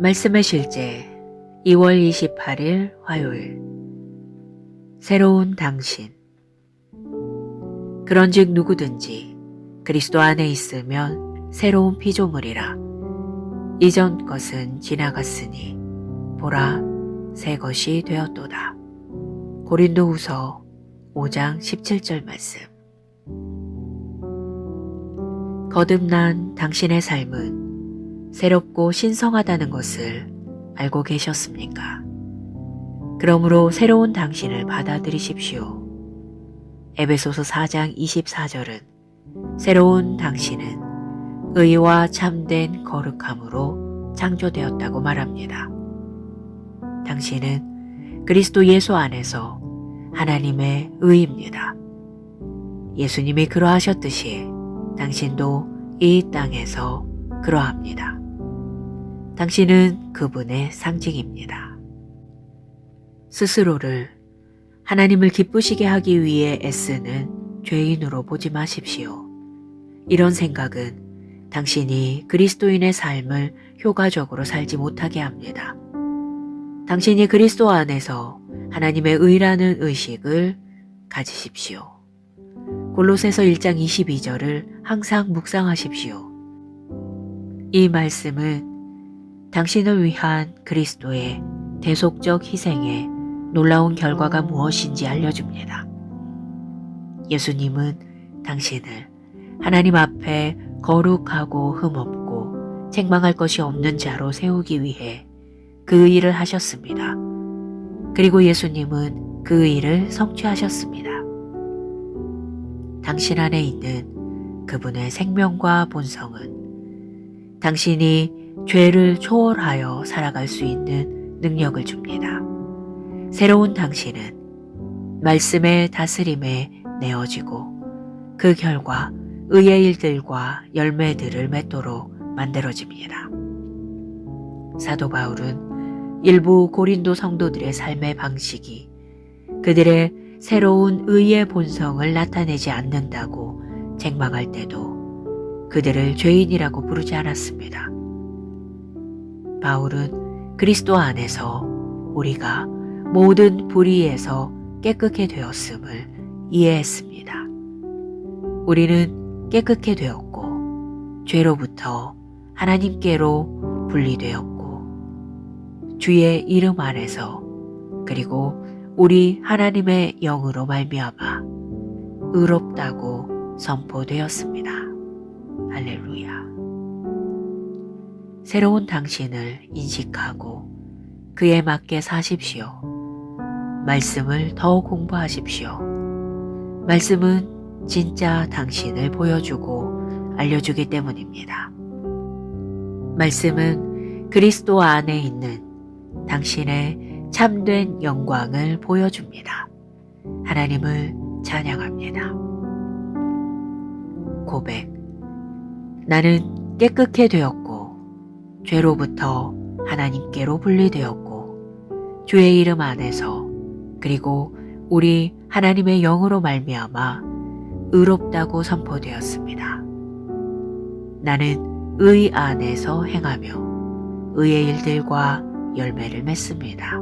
말씀의 실제 2월 28일 화요일. 새로운 당신. 그런즉 누구든지 그리스도 안에 있으면 새로운 피조물이라. 이전 것은 지나갔으니 보라 새 것이 되었도다. 고린도후서 5장 17절 말씀. 거듭난 당신의 삶은 새롭고 신성하다는 것을 알고 계셨습니까? 그러므로 새로운 당신을 받아들이십시오. 에베소서 4장 24절은 새로운 당신은 의와 참된 거룩함으로 창조되었다고 말합니다. 당신은 그리스도 예수 안에서 하나님의 의입니다. 예수님이 그러하셨듯이 당신도 이 땅에서 그러합니다. 당신은 그분의 상징입니다. 스스로를 하나님을 기쁘시게 하기 위해 애쓰는 죄인으로 보지 마십시오. 이런 생각은 당신이 그리스도인의 삶을 효과적으로 살지 못하게 합니다. 당신이 그리스도 안에서 하나님의 의라는 의식을 가지십시오. 골로새서 1장 22절을 항상 묵상하십시오. 이 말씀은 당신을 위한 그리스도의 대속적 희생의 놀라운 결과가 무엇인지 알려줍니다. 예수님은 당신을 하나님 앞에 거룩하고 흠없고 책망할 것이 없는 자로 세우기 위해 그 일을 하셨습니다. 그리고 예수님은 그 일을 성취하셨습니다. 당신 안에 있는 그분의 생명과 본성은 당신이 죄를 초월하여 살아갈 수 있는 능력을 줍니다. 새로운 당신은 말씀의 다스림에 내어지고 그 결과 의의 일들과 열매들을 맺도록 만들어집니다. 사도 바울은 일부 고린도 성도들의 삶의 방식이 그들의 새로운 의의 본성을 나타내지 않는다고 책망할 때도 그들을 죄인이라고 부르지 않았습니다. 바울은 그리스도 안에서 우리가 모든 불의에서 깨끗게 되었음을 이해했습니다. 우리는 깨끗게 되었고 죄로부터 하나님께로 분리되었고 주의 이름 안에서 그리고 우리 하나님의 영으로 말미암아 의롭다고 선포되었습니다. 할렐루야. 새로운 당신을 인식하고 그에 맞게 사십시오. 말씀을 더 공부하십시오. 말씀은 진짜 당신을 보여주고 알려주기 때문입니다. 말씀은 그리스도 안에 있는 당신의 참된 영광을 보여줍니다. 하나님을 찬양합니다. 고백. 나는 깨끗게 되었고 죄로부터 하나님께로 분리되었고 주의 이름 안에서 그리고 우리 하나님의 영으로 말미암아 의롭다고 선포되었습니다. 나는 의 안에서 행하며 의의 일들과 열매를 맺습니다.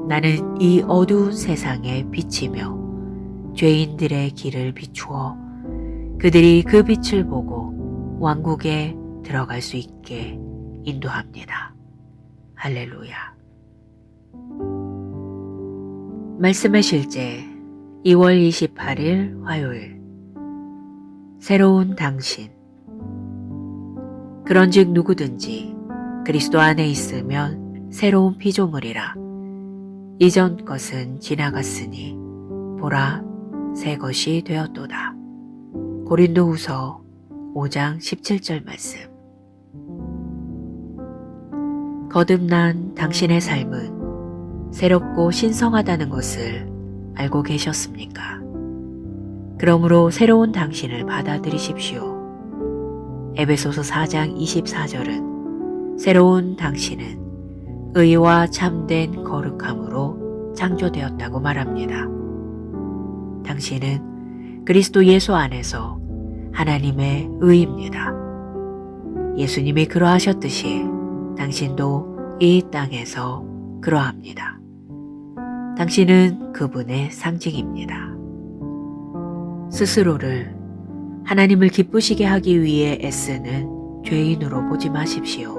나는 이 어두운 세상에 비치며 죄인들의 길을 비추어 그들이 그 빛을 보고 왕국에 들어갈 수 있게 인도합니다. 할렐루야. 말씀의 실제 2월 28일 화요일. 새로운 당신. 그런즉 누구든지 그리스도 안에 있으면 새로운 피조물이라. 이전 것은 지나갔으니 보라 새 것이 되었도다. 고린도후서 5장 17절 말씀. 거듭난 당신의 삶은 새롭고 신성하다는 것을 알고 계셨습니까? 그러므로 새로운 당신을 받아들이십시오. 에베소서 4장 24절은 새로운 당신은 의와 참된 거룩함으로 창조되었다고 말합니다. 당신은 그리스도 예수 안에서 하나님의 의입니다. 예수님이 그러하셨듯이 당신도 이 땅에서 그러합니다. 당신은 그분의 상징입니다. 스스로를 하나님을 기쁘시게 하기 위해 애쓰는 죄인으로 보지 마십시오.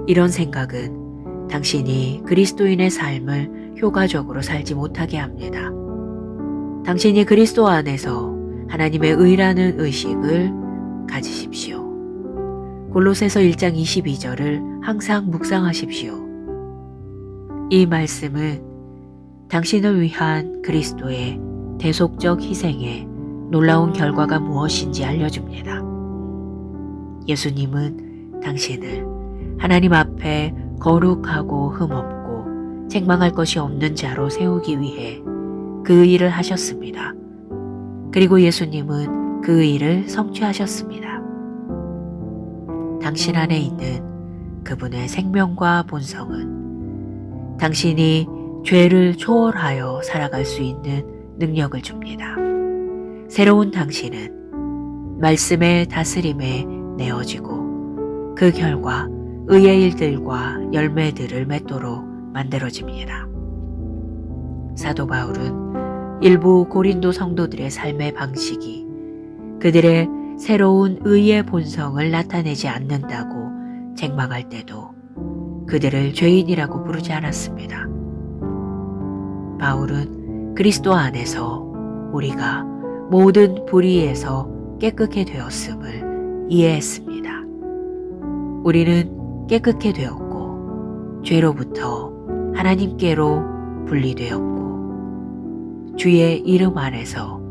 이런 생각은 당신이 그리스도인의 삶을 효과적으로 살지 못하게 합니다. 당신이 그리스도 안에서 하나님의 의라는 의식을 가지십시오. 골로새서 1장 22절을 항상 묵상하십시오. 이 말씀은 당신을 위한 그리스도의 대속적 희생의 놀라운 결과가 무엇인지 알려줍니다. 예수님은 당신을 하나님 앞에 거룩하고 흠없고 책망할 것이 없는 자로 세우기 위해 그 일을 하셨습니다. 그리고 예수님은 그 일을 성취하셨습니다. 당신 안에 있는 그분의 생명과 본성은 당신이 죄를 초월하여 살아갈 수 있는 능력을 줍니다. 새로운 당신은 말씀의 다스림에 내어지고 그 결과 의의 일들과 열매들을 맺도록 만들어집니다. 사도 바울은 일부 고린도 성도들의 삶의 방식이 그들의 새로운 의의 본성을 나타내지 않는다고 책망할 때도 그들을 죄인이라고 부르지 않았습니다. 바울은 그리스도 안에서 우리가 모든 불의에서 깨끗게 되었음을 이해했습니다. 우리는 깨끗게 되었고 죄로부터 하나님께로 분리되었고 주의 이름 안에서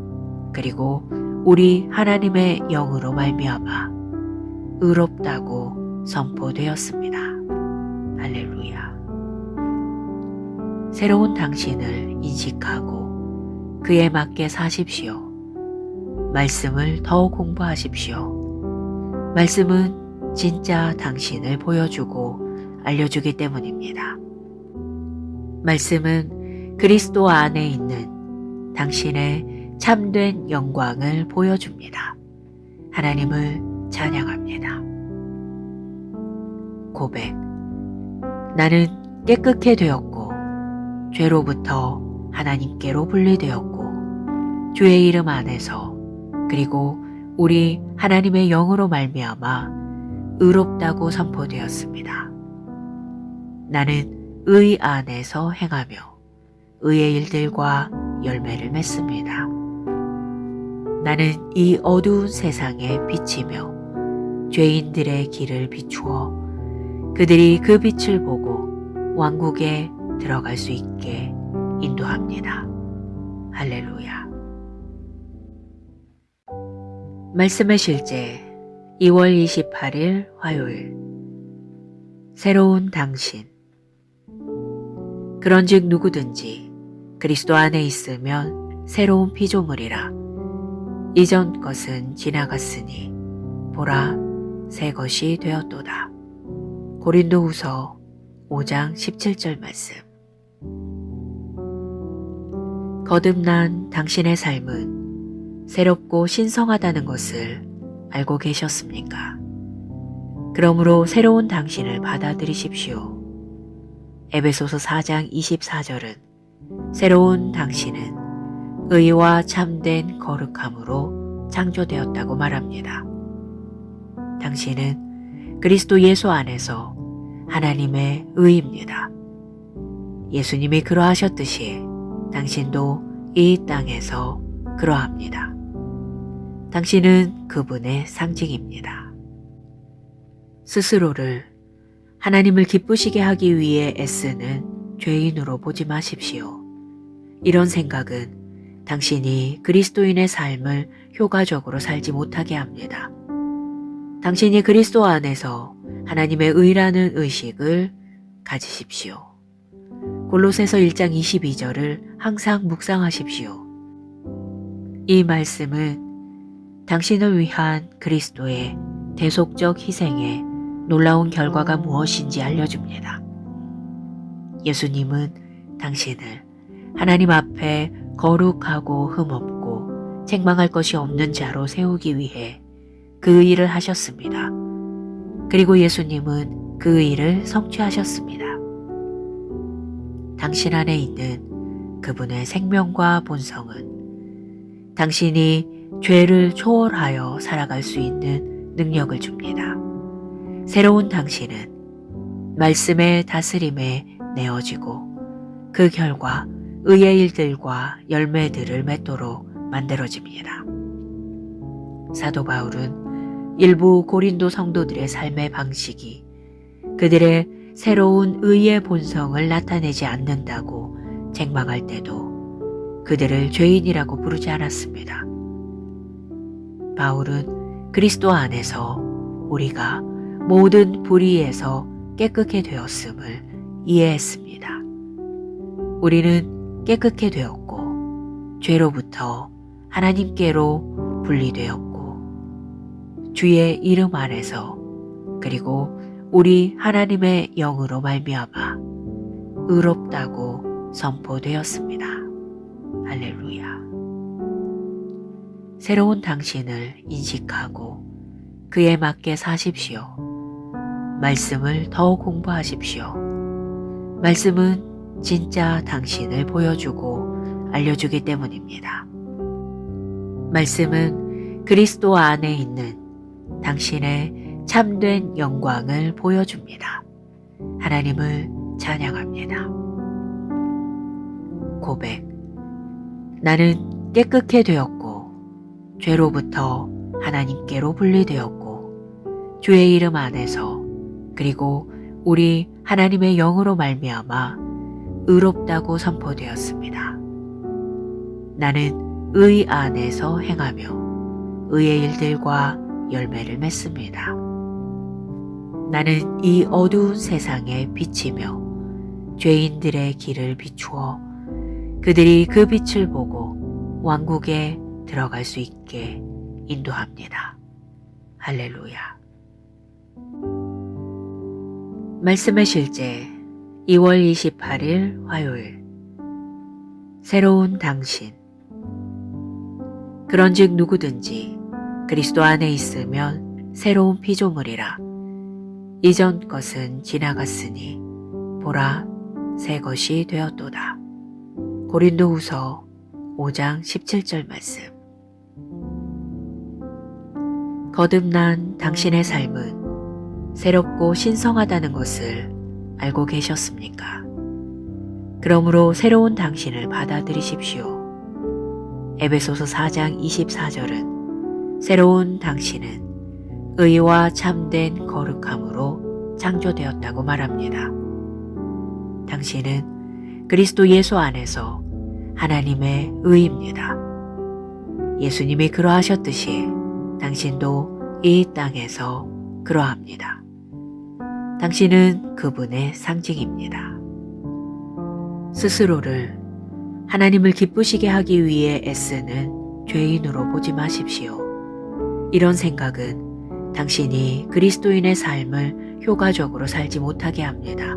그리고 우리 하나님의 영으로 말미암아 의롭다고 선포되었습니다. 할렐루야. 새로운 당신을 인식하고 그에 맞게 사십시오. 말씀을 더 공부하십시오. 말씀은 진짜 당신을 보여주고 알려주기 때문입니다. 말씀은 그리스도 안에 있는 당신의 참된 영광을 보여줍니다. 하나님을 찬양합니다. 고백. 나는 깨끗게 되었고 죄로부터 하나님께로 분리되었고 주의 이름 안에서 그리고 우리 하나님의 영으로 말미암아 의롭다고 선포되었습니다. 나는 의 안에서 행하며 의의 일들과 열매를 맺습니다. 나는 이 어두운 세상에 비치며 죄인들의 길을 비추어 그들이 그 빛을 보고 왕국에 들어갈 수 있게 인도합니다. 할렐루야. 말씀의 실제 2월 28일 화요일. 새로운 당신. 그런즉 누구든지 그리스도 안에 있으면 새로운 피조물이라. 이전 것은 지나갔으니 보라 새 것이 되었도다. 고린도후서 5장 17절 말씀. 거듭난 당신의 삶은 새롭고 신성하다는 것을 알고 계셨습니까? 그러므로 새로운 당신을 받아들이십시오. 에베소서 4장 24절은 새로운 당신은 의와 참된 거룩함으로 창조되었다고 말합니다. 당신은 그리스도 예수 안에서 하나님의 의입니다. 예수님이 그러하셨듯이 당신도 이 땅에서 그러합니다. 당신은 그분의 상징입니다. 스스로를 하나님을 기쁘시게 하기 위해 애쓰는 죄인으로 보지 마십시오. 이런 생각은 당신이 그리스도인의 삶을 효과적으로 살지 못하게 합니다. 당신이 그리스도 안에서 하나님의 의라는 의식을 가지십시오. 골로새서 1장 22절을 항상 묵상하십시오. 이 말씀은 당신을 위한 그리스도의 대속적 희생의 놀라운 결과가 무엇인지 알려줍니다. 예수님은 당신을 하나님 앞에 거룩하고 흠없고 책망할 것이 없는 자로 세우기 위해 그 일을 하셨습니다. 그리고 예수님은 그 일을 성취하셨습니다. 당신 안에 있는 그분의 생명과 본성은 당신이 죄를 초월하여 살아갈 수 있는 능력을 줍니다. 새로운 당신은 말씀의 다스림에 내어지고 그 결과 의의 일들과 열매들을 맺도록 만들어집니다. 사도 바울은 일부 고린도 성도들의 삶의 방식이 그들의 새로운 의의 본성을 나타내지 않는다고 책망할 때도 그들을 죄인이라고 부르지 않았습니다. 바울은 그리스도 안에서 우리가 모든 불의에서 깨끗게 되었음을 이해했습니다. 우리는 깨끗게 되었고 죄로부터 하나님께로 분리되었고 주의 이름 안에서 그리고 우리 하나님의 영으로 말미암아 의롭다고 선포되었습니다. 할렐루야. 새로운 당신을 인식하고 그에 맞게 사십시오. 말씀을 더 공부하십시오. 말씀은 진짜 당신을 보여주고 알려주기 때문입니다. 말씀은 그리스도 안에 있는 당신의 참된 영광을 보여줍니다. 하나님을 찬양합니다. 고백. 나는 깨끗게 되었고 죄로부터 하나님께로 분리되었고 주의 이름 안에서 그리고 우리 하나님의 영으로 말미암아 의롭다고 선포되었습니다. 나는 의 안에서 행하며 의의 일들과 열매를 맺습니다. 나는 이 어두운 세상에 비치며 죄인들의 길을 비추어 그들이 그 빛을 보고 왕국에 들어갈 수 있게 인도합니다. 할렐루야. 말씀의 실제 2월 28일 화요일. 새로운 당신. 그런즉 누구든지 그리스도 안에 있으면 새로운 피조물이라. 이전 것은 지나갔으니 보라 새 것이 되었도다. 고린도후서 5장 17절 말씀. 거듭난 당신의 삶은 새롭고 신성하다는 것을 알고 계셨습니까? 그러므로 새로운 당신을 받아들이십시오. 에베소서 4장 24절은 새로운 당신은 의와 참된 거룩함으로 창조되었다고 말합니다. 당신은 그리스도 예수 안에서 하나님의 의입니다. 예수님이 그러하셨듯이 당신도 이 땅에서 그러합니다. 당신은 그분의 상징입니다. 스스로를 하나님을 기쁘시게 하기 위해 애쓰는 죄인으로 보지 마십시오. 이런 생각은 당신이 그리스도인의 삶을 효과적으로 살지 못하게 합니다.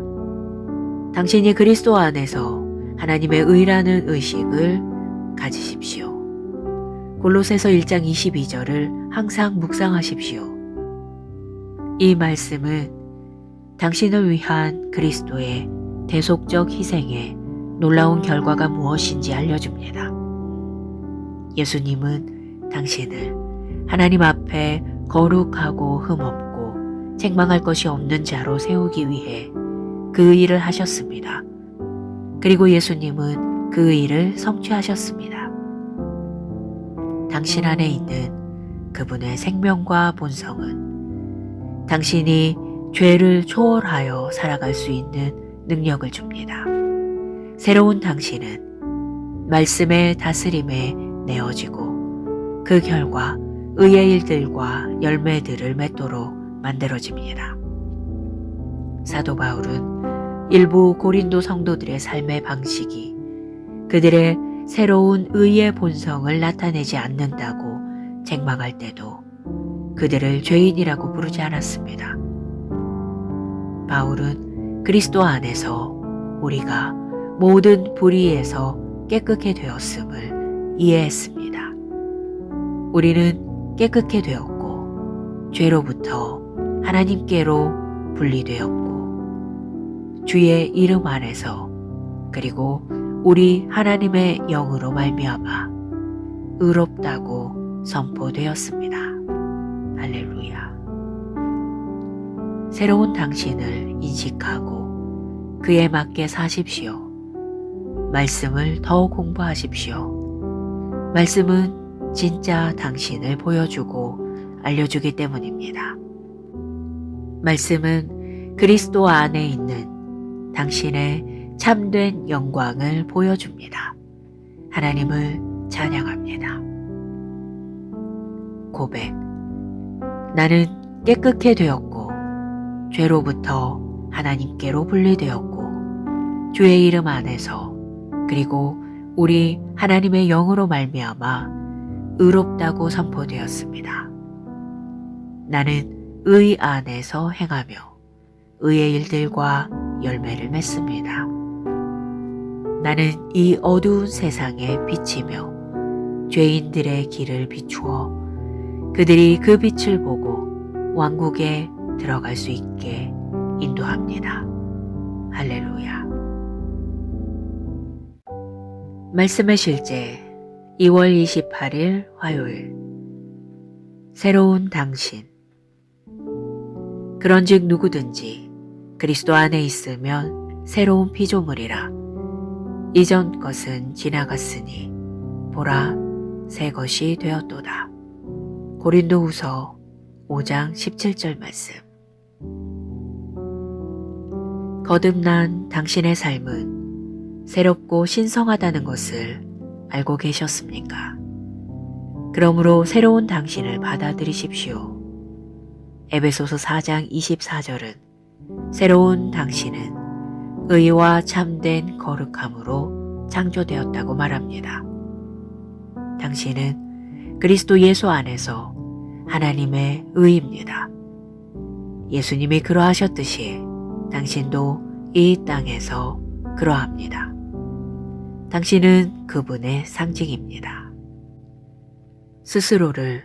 당신이 그리스도 안에서 하나님의 의라는 의식을 가지십시오. 골로새서 1장 22절을 항상 묵상하십시오. 이 말씀은 당신을 위한 그리스도의 대속적 희생의 놀라운 결과가 무엇인지 알려줍니다. 예수님은 당신을 하나님 앞에 거룩하고 흠없고 책망할 것이 없는 자로 세우기 위해 그 일을 하셨습니다. 그리고 예수님은 그 일을 성취하셨습니다. 당신 안에 있는 그분의 생명과 본성은 당신이 죄를 초월하여 살아갈 수 있는 능력을 줍니다. 새로운 당신은 말씀의 다스림에 내어지고 그 결과 의의 일들과 열매들을 맺도록 만들어집니다. 사도 바울은 일부 고린도 성도들의 삶의 방식이 그들의 새로운 의의 본성을 나타내지 않는다고 책망할 때도 그들을 죄인이라고 부르지 않았습니다. 바울은 그리스도 안에서 우리가 모든 불의에서 깨끗게 되었음을 이해했습니다. 우리는 깨끗게 되었고 죄로부터 하나님께로 분리되었고 주의 이름 안에서 그리고 우리 하나님의 영으로 말미암아 의롭다고 선포되었습니다. 할렐루야. 새로운 당신을 인식하고 그에 맞게 사십시오. 말씀을 더 공부하십시오. 말씀은 진짜 당신을 보여주고 알려주기 때문입니다. 말씀은 그리스도 안에 있는 당신의 참된 영광을 보여줍니다. 하나님을 찬양합니다. 고백. 나는 깨끗게 되었고 죄로부터 하나님께로 분리되었고 주의 이름 안에서 그리고 우리 하나님의 영으로 말미암아 의롭다고 선포되었습니다. 나는 의 안에서 행하며 의의 일들과 열매를 맺습니다. 나는 이 어두운 세상에 비치며 죄인들의 길을 비추어 그들이 그 빛을 보고 왕국에 들어갈 수 있게 인도합니다. 할렐루야. 말씀의 실제 2월 28일 화요일. 새로운 당신. 그런즉 누구든지 그리스도 안에 있으면 새로운 피조물이라. 이전 것은 지나갔으니 보라 새 것이 되었도다. 고린도후서 5장 17절 말씀. 거듭난 당신의 삶은 새롭고 신성하다는 것을 알고 계셨습니까? 그러므로 새로운 당신을 받아들이십시오. 에베소서 4장 24절은 새로운 당신은 의와 참된 거룩함으로 창조되었다고 말합니다. 당신은 그리스도 예수 안에서 하나님의 의입니다. 예수님이 그러하셨듯이 당신도 이 땅에서 그러합니다. 당신은 그분의 상징입니다. 스스로를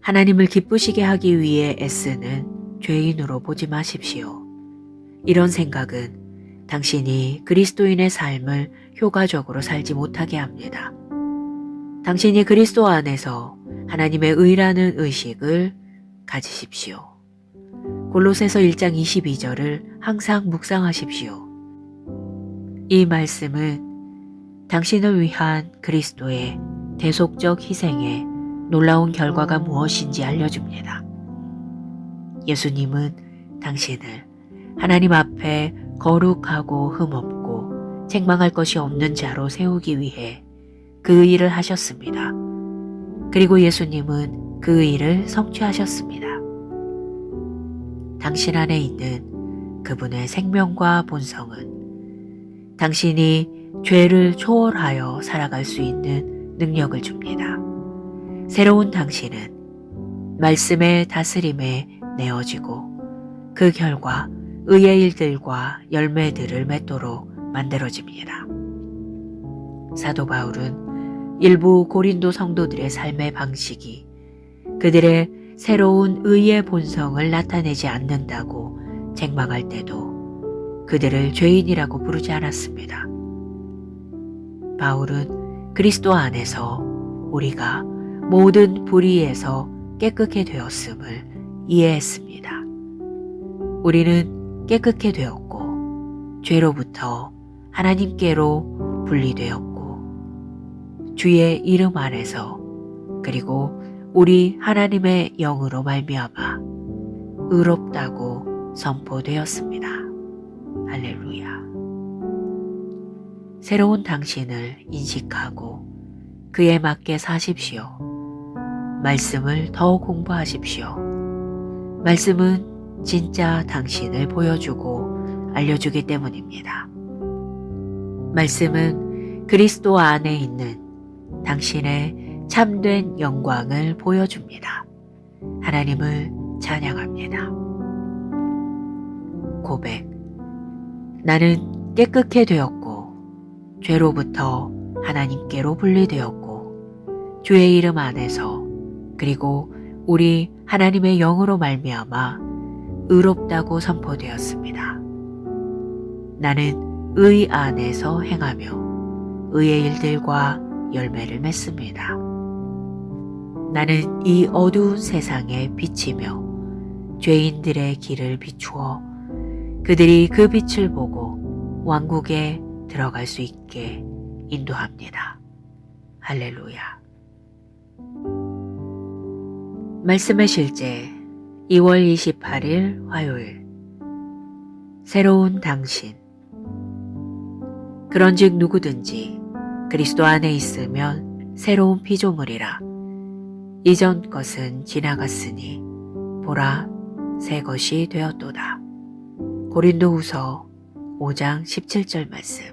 하나님을 기쁘시게 하기 위해 애쓰는 죄인으로 보지 마십시오. 이런 생각은 당신이 그리스도인의 삶을 효과적으로 살지 못하게 합니다. 당신이 그리스도 안에서 하나님의 의라는 의식을 가지십시오. 골로새서 1장 22절을 항상 묵상하십시오. 이 말씀은 당신을 위한 그리스도의 대속적 희생의 놀라운 결과가 무엇인지 알려줍니다. 예수님은 당신을 하나님 앞에 거룩하고 흠없고 책망할 것이 없는 자로 세우기 위해 그 일을 하셨습니다. 그리고 예수님은 그 일을 성취하셨습니다. 당신 안에 있는 그분의 생명과 본성은 당신이 죄를 초월하여 살아갈 수 있는 능력을 줍니다. 새로운 당신은 말씀의 다스림에 내어지고 그 결과 의의 일들과 열매들을 맺도록 만들어집니다. 사도 바울은 일부 고린도 성도들의 삶의 방식이 그들의 새로운 의의 본성을 나타내지 않는다고 책망할 때도 그들을 죄인이라고 부르지 않았습니다. 바울은 그리스도 안에서 우리가 모든 불의에서 깨끗게 되었음을 이해했습니다. 우리는 깨끗게 되었고 죄로부터 하나님께로 분리되었고 주의 이름 안에서 그리고 우리 하나님의 영으로 말미암아 의롭다고 선포되었습니다. 할렐루야. 새로운 당신을 인식하고 그에 맞게 사십시오. 말씀을 더 공부하십시오. 말씀은 진짜 당신을 보여주고 알려주기 때문입니다. 말씀은 그리스도 안에 있는 당신의 참된 영광을 보여줍니다. 하나님을 찬양합니다. 고백. 나는 깨끗게 되었고 죄로부터 하나님께로 분리되었고 주의 이름 안에서 그리고 우리 하나님의 영으로 말미암아 의롭다고 선포되었습니다. 나는 의 안에서 행하며 의의 일들과 열매를 맺습니다. 나는 이 어두운 세상에 비치며 죄인들의 길을 비추어 그들이 그 빛을 보고 왕국에 들어갈 수 있게 인도합니다. 할렐루야. 말씀의 실제 2월 28일 화요일. 새로운 당신. 그런즉 누구든지 그리스도 안에 있으면 새로운 피조물이라. 이전 것은 지나갔으니 보라 새 것이 되었도다. 고린도후서 5장 17절 말씀.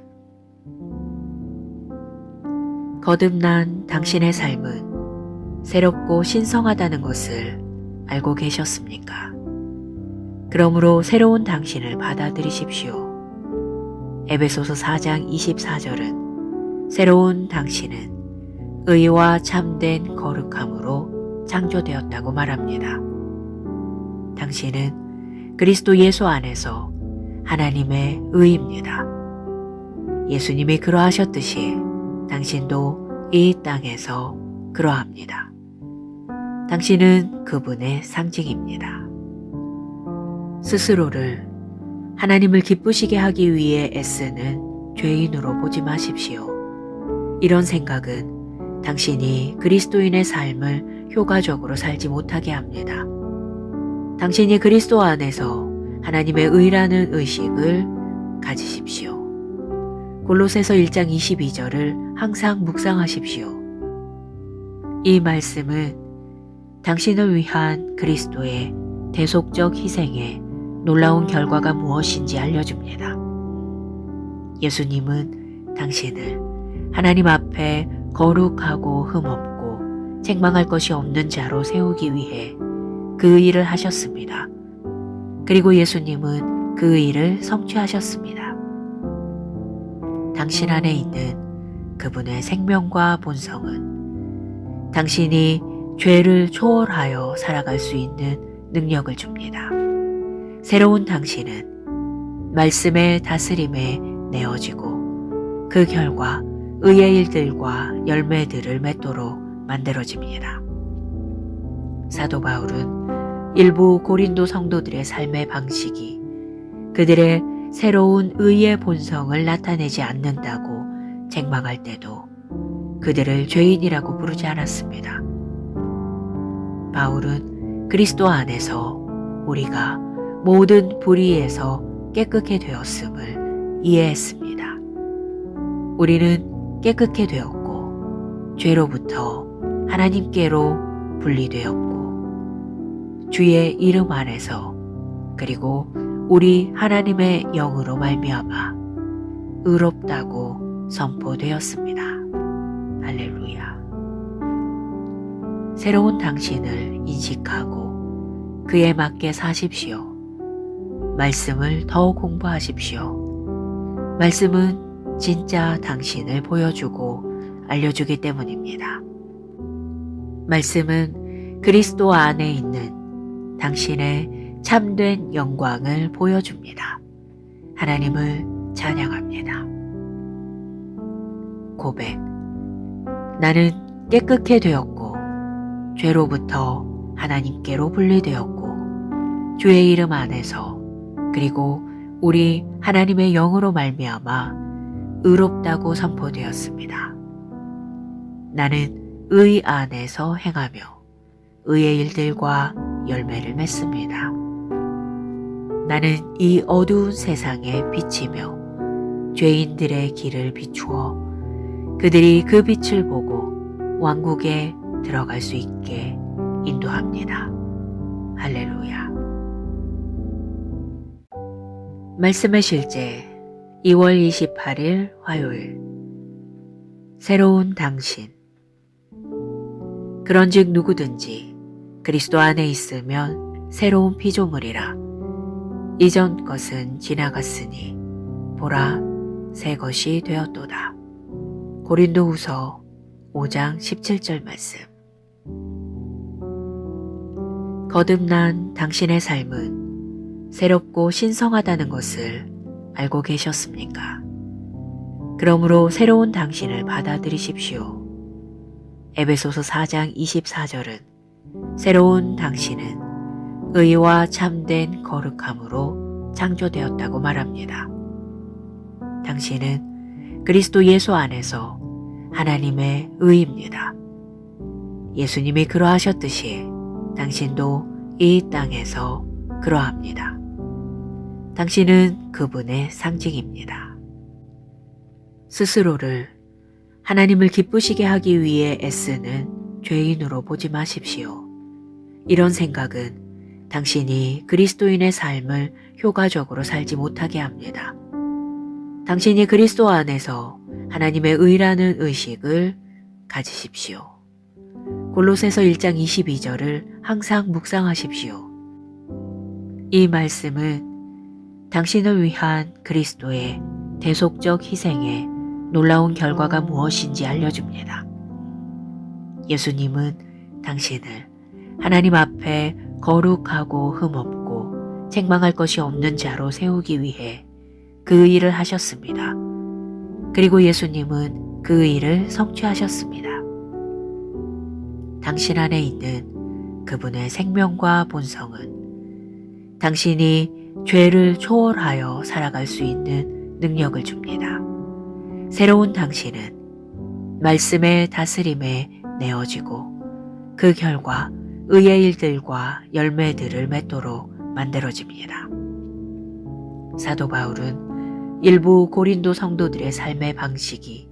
거듭난 당신의 삶은 새롭고 신성하다는 것을 알고 계셨습니까? 그러므로 새로운 당신을 받아들이십시오. 에베소서 4장 24절은 새로운 당신은 의와 참된 거룩함으로 창조되었다고 말합니다. 당신은 그리스도 예수 안에서 하나님의 의입니다. 예수님이 그러하셨듯이 당신도 이 땅에서 그러합니다. 당신은 그분의 상징입니다. 스스로를 하나님을 기쁘시게 하기 위해 애쓰는 죄인으로 보지 마십시오. 이런 생각은 당신이 그리스도인의 삶을 효과적으로 살지 못하게 합니다. 당신이 그리스도 안에서 하나님의 의라는 의식을 가지십시오. 골로새서 1장 22절을 항상 묵상하십시오. 이 말씀은 당신을 위한 그리스도의 대속적 희생의 놀라운 결과가 무엇인지 알려줍니다. 예수님은 당신을 하나님 앞에 거룩하고 흠없고 책망할 것이 없는 자로 세우기 위해 그 일을 하셨습니다. 그리고 예수님은 그 일을 성취하셨습니다. 당신 안에 있는 그분의 생명과 본성은 당신이 죄를 초월하여 살아갈 수 있는 능력을 줍니다. 새로운 당신은 말씀의 다스림에 내어지고 그 결과 의의 일들과 열매들을 맺도록 만들어집니다. 사도 바울은 일부 고린도 성도들의 삶의 방식이 그들의 새로운 의의 본성을 나타내지 않는다고 책망할 때도 그들을 죄인이라고 부르지 않았습니다. 바울은 그리스도 안에서 우리가 모든 불의에서 깨끗게 되었음을 이해했습니다. 우리는 깨끗게 되었고 죄로부터 하나님께로 분리되었고 주의 이름 안에서 그리고 우리 하나님의 영으로 말미암아 의롭다고 선포되었습니다. 할렐루야. 새로운 당신을 인식하고 그에 맞게 사십시오. 말씀을 더 공부하십시오. 말씀은 진짜 당신을 보여주고 알려주기 때문입니다. 말씀은 그리스도 안에 있는 당신의 참된 영광을 보여줍니다. 하나님을 찬양합니다. 고백. 나는 깨끗게 되었고 죄로부터 하나님께로 분리되었고 주의 이름 안에서 그리고 우리 하나님의 영으로 말미암아 의롭다고 선포되었습니다. 나는 의 안에서 행하며 의의 일들과 열매를 맺습니다. 나는 이 어두운 세상에 비치며 죄인들의 길을 비추어 그들이 그 빛을 보고 왕국에 들어갈 수 있게 인도합니다. 할렐루야. 말씀의 실제 2월 28일 화요일. 새로운 당신. 그런즉 누구든지 그리스도 안에 있으면 새로운 피조물이라. 이전 것은 지나갔으니 보라 새 것이 되었도다. 고린도후서 5장 17절 말씀. 거듭난 당신의 삶은 새롭고 신성하다는 것을 알고 계셨습니까? 그러므로 새로운 당신을 받아들이십시오. 에베소서 4장 24절은 새로운 당신은 의와 참된 거룩함으로 창조되었다고 말합니다. 당신은 그리스도 예수 안에서 하나님의 의입니다. 예수님이 그러하셨듯이 당신도 이 땅에서 그러합니다. 당신은 그분의 상징입니다. 스스로를 하나님을 기쁘시게 하기 위해 애쓰는 죄인으로 보지 마십시오. 이런 생각은 당신이 그리스도인의 삶을 효과적으로 살지 못하게 합니다. 당신이 그리스도 안에서 하나님의 의라는 의식을 가지십시오. 골로새서 1장 22절을 항상 묵상하십시오. 이 말씀은 당신을 위한 그리스도의 대속적 희생의 놀라운 결과가 무엇인지 알려줍니다. 예수님은 당신을 하나님 앞에 거룩하고 흠없고 책망할 것이 없는 자로 세우기 위해 그 일을 하셨습니다. 그리고 예수님은 그 일을 성취하셨습니다. 당신 안에 있는 그분의 생명과 본성은 당신이 죄를 초월하여 살아갈 수 있는 능력을 줍니다. 새로운 당신은 말씀의 다스림에 내어지고 그 결과 의의 일들과 열매들을 맺도록 만들어집니다. 사도 바울은 일부 고린도 성도들의 삶의 방식이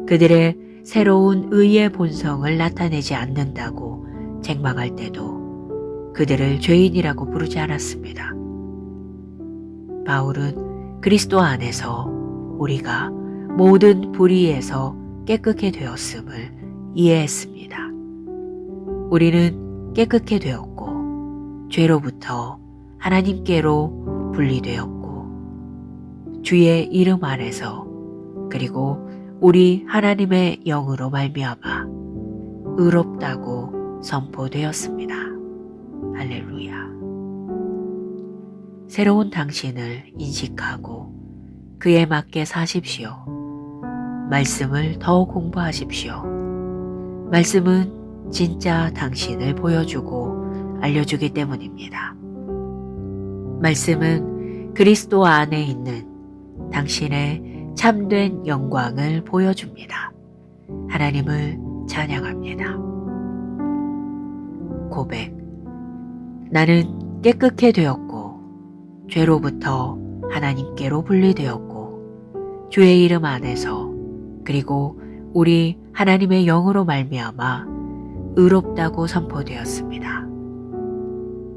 그들의 새로운 의의 본성을 나타내지 않는다고 책망할 때도 그들을 죄인이라고 부르지 않았습니다. 바울은 그리스도 안에서 우리가 모든 불의에서 깨끗게 되었음을 이해했습니다. 우리는 깨끗게 되었고 죄로부터 하나님께로 분리되었고 주의 이름 안에서 그리고 우리 하나님의 영으로 말미암아 의롭다고 선포되었습니다. 할렐루야. 새로운 당신을 인식하고 그에 맞게 사십시오. 말씀을 더 공부하십시오. 말씀은 진짜 당신을 보여주고 알려주기 때문입니다. 말씀은 그리스도 안에 있는 당신의 참된 영광을 보여줍니다. 하나님을 찬양합니다. 고백. 나는 깨끗게 되었고 죄로부터 하나님께로 분리되었고 주의 이름 안에서 그리고 우리 하나님의 영으로 말미암아 의롭다고 선포되었습니다.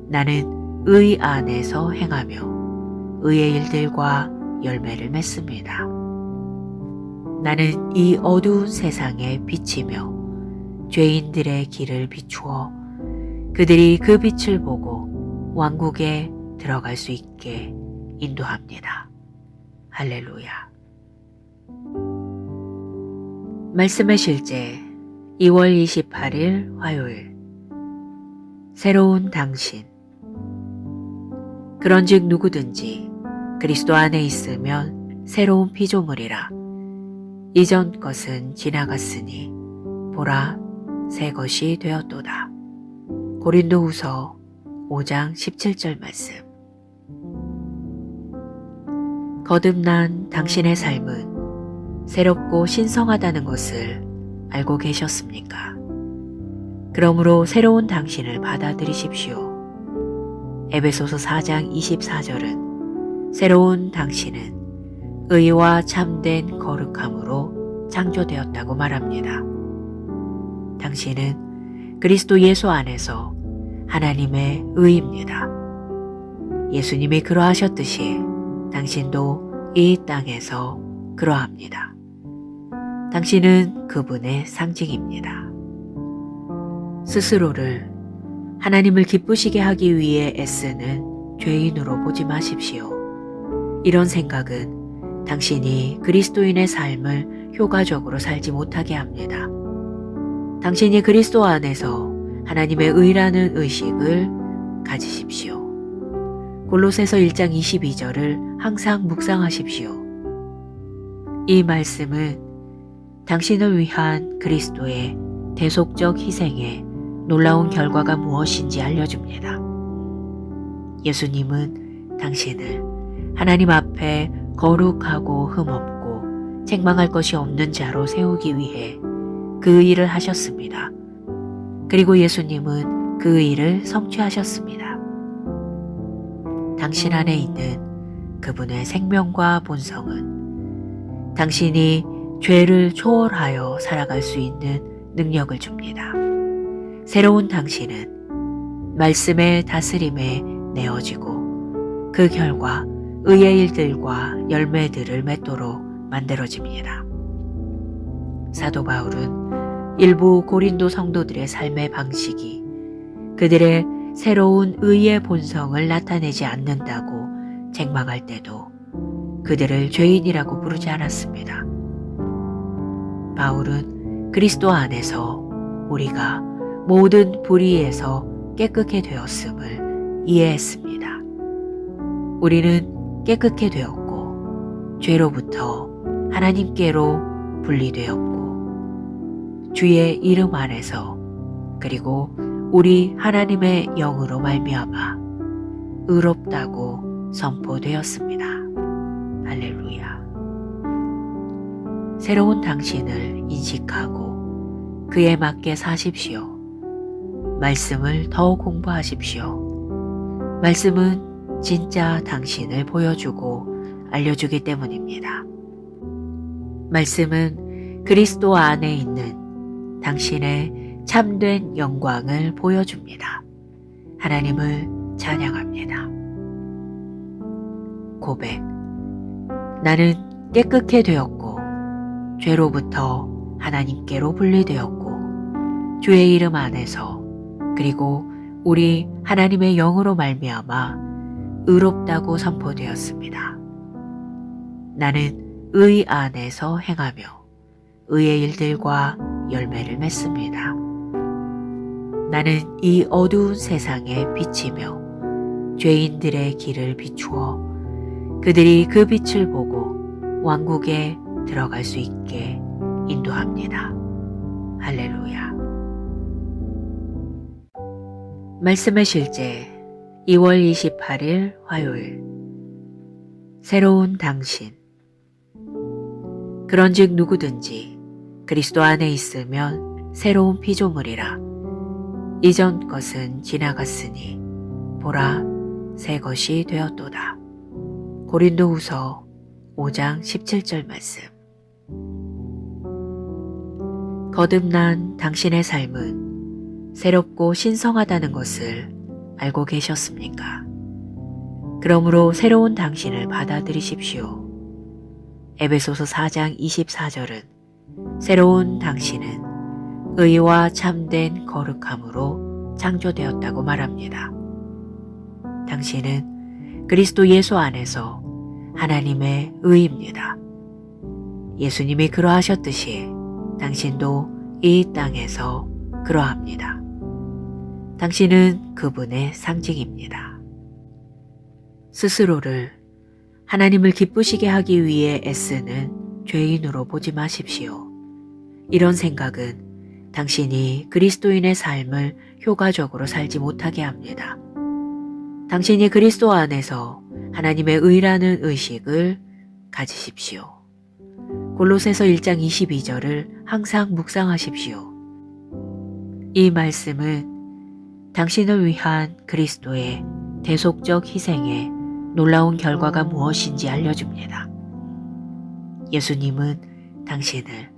나는 의 안에서 행하며 의의 일들과 열매를 맺습니다. 나는 이 어두운 세상에 비치며 죄인들의 길을 비추어 그들이 그 빛을 보고 왕국에 들어갈 수 있게 인도합니다. 할렐루야. 말씀의 실제 2월 28일 화요일. 새로운 당신. 그런즉 누구든지 그리스도 안에 있으면 새로운 피조물이라. 이전 것은 지나갔으니 보라 새 것이 되었도다. 고린도후서 5장 17절 말씀. 거듭난 당신의 삶은 새롭고 신성하다는 것을 알고 계셨습니까? 그러므로 새로운 당신을 받아들이십시오. 에베소서 4장 24절은 새로운 당신은 의와 참된 거룩함으로 창조되었다고 말합니다. 당신은 그리스도 예수 안에서 하나님의 의입니다. 예수님이 그러하셨듯이 당신도 이 땅에서 그러합니다. 당신은 그분의 상징입니다. 스스로를 하나님을 기쁘시게 하기 위해 애쓰는 죄인으로 보지 마십시오. 이런 생각은 당신이 그리스도인의 삶을 효과적으로 살지 못하게 합니다. 당신이 그리스도 안에서 하나님의 의라는 의식을 가지십시오. 골로새서 1장 22절을 항상 묵상하십시오. 이 말씀은 당신을 위한 그리스도의 대속적 희생의 놀라운 결과가 무엇인지 알려줍니다. 예수님은 당신을 하나님 앞에 거룩하고 흠없고 책망할 것이 없는 자로 세우기 위해 그 일을 하셨습니다. 그리고 예수님은 그 일을 성취하셨습니다. 당신 안에 있는 그분의 생명과 본성은 당신이 죄를 초월하여 살아갈 수 있는 능력을 줍니다. 새로운 당신은 말씀의 다스림에 내어지고 그 결과 의의 일들과 열매들을 맺도록 만들어집니다. 사도 바울은 일부 고린도 성도들의 삶의 방식이 그들의 새로운 의의 본성을 나타내지 않는다고 책망할 때도 그들을 죄인이라고 부르지 않았습니다. 바울은 그리스도 안에서 우리가 모든 불의에서 깨끗게 되었음을 이해했습니다. 우리는 깨끗게 되었고 죄로부터 하나님께로 분리되었고 주의 이름 안에서 그리고 우리 하나님의 영으로 말미암아 의롭다고 선포되었습니다. 할렐루야. 새로운 당신을 인식하고 그에 맞게 사십시오. 말씀을 더 공부하십시오. 말씀은 진짜 당신을 보여주고 알려주기 때문입니다. 말씀은 그리스도 안에 있는 당신의 참된 영광을 보여줍니다. 하나님을 찬양합니다. 고백. 나는 깨끗게 되었고 죄로부터 하나님께로 분리되었고 주의 이름 안에서 그리고 우리 하나님의 영으로 말미암아 의롭다고 선포되었습니다. 나는 의 안에서 행하며 의의 일들과 열매를 맺습니다. 나는 이 어두운 세상에 비치며 죄인들의 길을 비추어 그들이 그 빛을 보고 왕국에 들어갈 수 있게 인도합니다. 할렐루야. 말씀의 실제 2월 28일 화요일. 새로운 당신. 그런즉 누구든지 그리스도 안에 있으면 새로운 피조물이라. 이전 것은 지나갔으니 보라 새 것이 되었도다. 고린도후서 5장 17절 말씀. 거듭난 당신의 삶은 새롭고 신성하다는 것을 알고 계셨습니까? 그러므로 새로운 당신을 받아들이십시오. 에베소서 4장 24절은 새로운 당신은 의와 참된 거룩함으로 창조되었다고 말합니다. 당신은 그리스도 예수 안에서 하나님의 의입니다. 예수님이 그러하셨듯이 당신도 이 땅에서 그러합니다. 당신은 그분의 상징입니다. 스스로를 하나님을 기쁘시게 하기 위해 애쓰는 죄인으로 보지 마십시오. 이런 생각은 당신이 그리스도인의 삶을 효과적으로 살지 못하게 합니다. 당신이 그리스도 안에서 하나님의 의라는 의식을 가지십시오. 골로새서 1장 22절을 항상 묵상하십시오. 이 말씀은 당신을 위한 그리스도의 대속적 희생의 놀라운 결과가 무엇인지 알려줍니다. 예수님은 당신을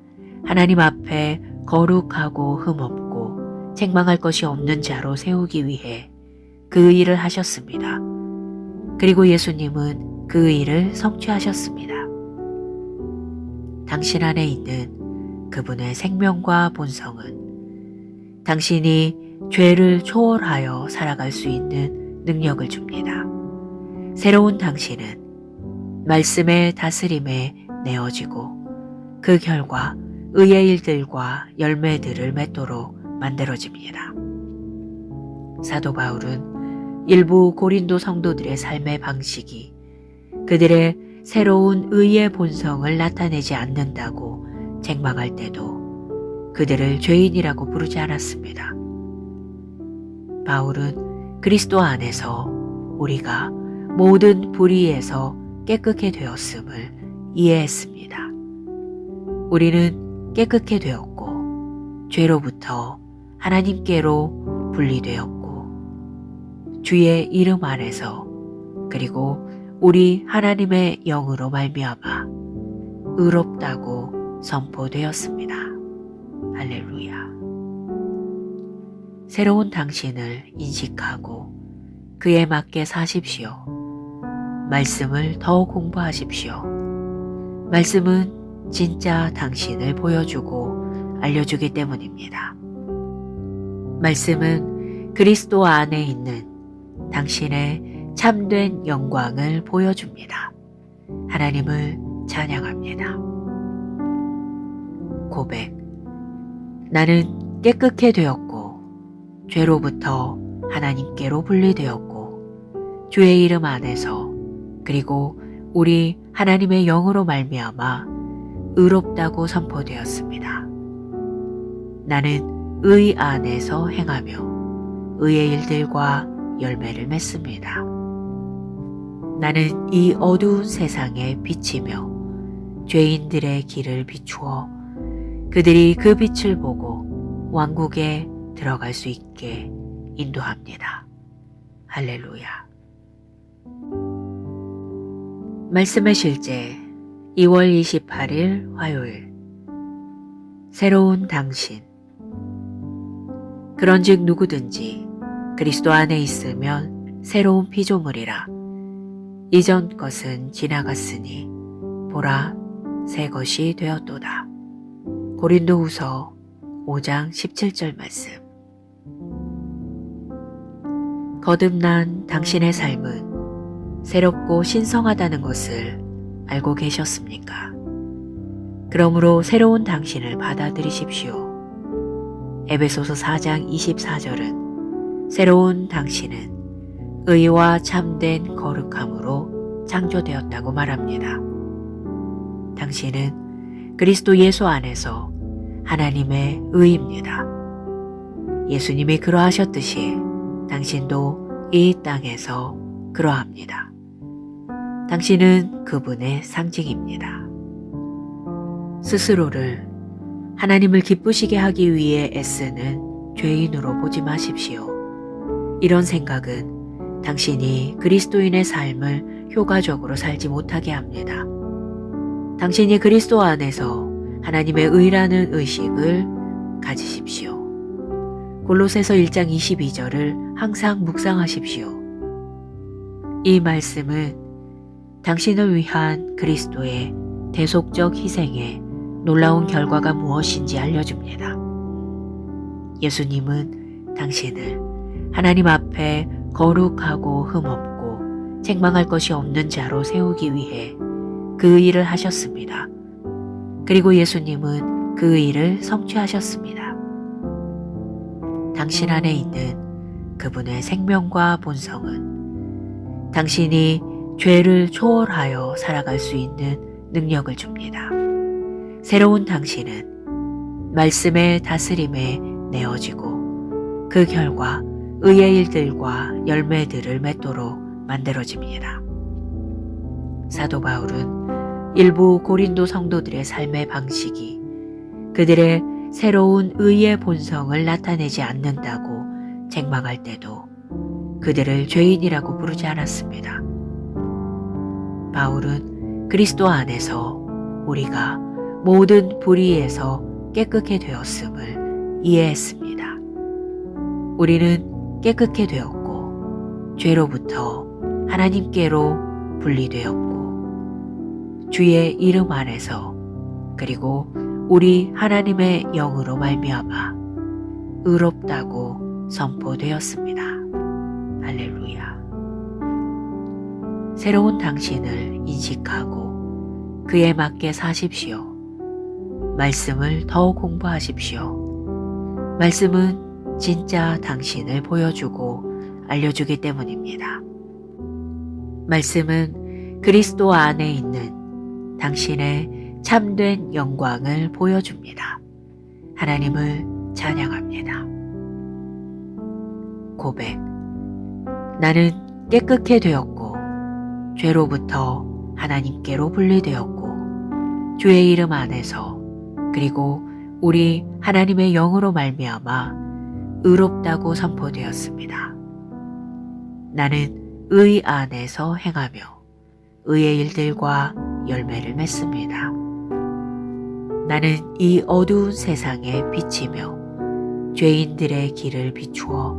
하나님 앞에 거룩하고 흠없고 책망할 것이 없는 자로 세우기 위해 그 일을 하셨습니다. 그리고 예수님은 그 일을 성취하셨습니다. 당신 안에 있는 그분의 생명과 본성은 당신이 죄를 초월하여 살아갈 수 있는 능력을 줍니다. 새로운 당신은 말씀의 다스림에 내어지고 그 결과 의의 일들과 열매들을 맺도록 만들어집니다. 사도 바울은 일부 고린도 성도들의 삶의 방식이 그들의 새로운 의의 본성을 나타내지 않는다고 책망할 때도 그들을 죄인이라고 부르지 않았습니다. 바울은 그리스도 안에서 우리가 모든 불의에서 깨끗게 되었음을 이해했습니다. 우리는 깨끗게 되었고 죄로부터 하나님께로 분리되었고 주의 이름 안에서 그리고 우리 하나님의 영으로 말미암아 의롭다고 선포되었습니다. 할렐루야. 새로운 당신을 인식하고 그에 맞게 사십시오. 말씀을 더 공부하십시오. 말씀은 진짜 당신을 보여주고 알려주기 때문입니다. 말씀은 그리스도 안에 있는 당신의 참된 영광을 보여줍니다. 하나님을 찬양합니다. 고백. 나는 깨끗게 되었고 죄로부터 하나님께로 분리되었고 주의 이름 안에서 그리고 우리 하나님의 영으로 말미암아 의롭다고 선포되었습니다. 나는 의 안에서 행하며 의의 일들과 열매를 맺습니다. 나는 이 어두운 세상에 비치며 죄인들의 길을 비추어 그들이 그 빛을 보고 왕국에 들어갈 수 있게 인도합니다. 할렐루야. 말씀의 실제 2월 28일 화요일. 새로운 당신. 그런즉 누구든지 그리스도 안에 있으면 새로운 피조물이라. 이전 것은 지나갔으니 보라 새 것이 되었도다. 고린도후서 5장 17절 말씀. 거듭난 당신의 삶은 새롭고 신성하다는 것을 알고 계셨습니까? 그러므로 새로운 당신을 받아들이십시오. 에베소서 4장 24절은 새로운 당신은 의와 참된 거룩함으로 창조되었다고 말합니다. 당신은 그리스도 예수 안에서 하나님의 의입니다. 예수님이 그러하셨듯이 당신도 이 땅에서 그러합니다. 당신은 그분의 상징입니다. 스스로를 하나님을 기쁘시게 하기 위해 애쓰는 죄인으로 보지 마십시오. 이런 생각은 당신이 그리스도인의 삶을 효과적으로 살지 못하게 합니다. 당신이 그리스도 안에서 하나님의 의라는 의식을 가지십시오. 골로새서 1장 22절을 항상 묵상하십시오. 이 말씀은 당신을 위한 그리스도의 대속적 희생의 놀라운 결과가 무엇인지 알려줍니다. 예수님은 당신을 하나님 앞에 거룩하고 흠없고 책망할 것이 없는 자로 세우기 위해 그 일을 하셨습니다. 그리고 예수님은 그 일을 성취하셨습니다. 당신 안에 있는 그분의 생명과 본성은 당신이 죄를 초월하여 살아갈 수 있는 능력을 줍니다. 새로운 당신은 말씀의 다스림에 내어지고 그 결과 의의 일들과 열매들을 맺도록 만들어집니다. 사도 바울은 일부 고린도 성도들의 삶의 방식이 그들의 새로운 의의 본성을 나타내지 않는다고 책망할 때도 그들을 죄인이라고 부르지 않았습니다. 바울은 그리스도 안에서 우리가 모든 불의에서 깨끗게 되었음을 이해했습니다. 우리는 깨끗게 되었고 죄로부터 하나님께로 분리되었고 주의 이름 안에서 그리고 우리 하나님의 영으로 말미암아 의롭다고 선포되었습니다. 할렐루야. 새로운 당신을 인식하고 그에 맞게 사십시오. 말씀을 더 공부하십시오. 말씀은 진짜 당신을 보여주고 알려주기 때문입니다. 말씀은 그리스도 안에 있는 당신의 참된 영광을 보여줍니다. 하나님을 찬양합니다. 고백. 나는 깨끗게 되었고 죄로부터 하나님께로 분리되었고 주의 이름 안에서 그리고 우리 하나님의 영으로 말미암아 의롭다고 선포되었습니다. 나는 의 안에서 행하며 의의 일들과 열매를 맺습니다. 나는 이 어두운 세상에 비치며 죄인들의 길을 비추어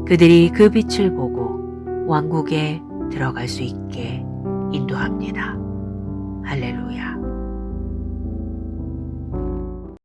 그들이 그 빛을 보고 왕국에 들어갈 수 있게 인도합니다. 할렐루야.